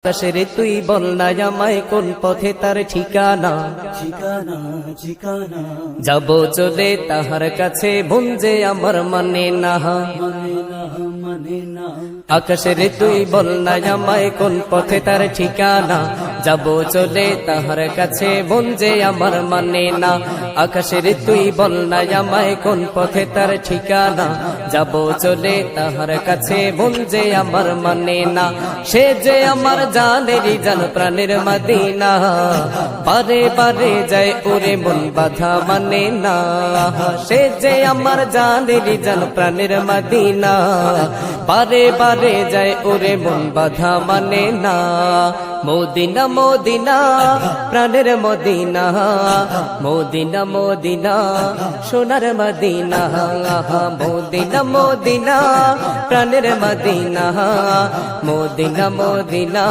আকাশেরে তুই বল না আমায় কোন পথে তার ঠিকানা ঠিকানা ঠিকানা যাব চলে তাহার কাছে মন যে আমার মানে না মানে না মানে না আকাশেরে তুই বল না আমায় কোন পথে তার ঠিকানা যাব চলে তাহার কাছে মন যে আমার মানে না আকাশেরে তুই বল না আমায় কোন পথে তার ঠিকানা যাব চলে তাহার কাছে মন যে আমার মানে না সে যে আমার জানেরই জান প্রাণের মদিনা বারে বারে যায় ওরে মন বাধা মানে না সে যে আমার জানেরই জান প্রাণের মদিনা বারে বারে যায় ওরে মন বাধা মানে না মদিনা মদিনা প্রাণের মদিনা মদিনা মদিনা সোনার মদিনা মদিনা মদিনা প্রাণের মদিনা মদিনা মদিনা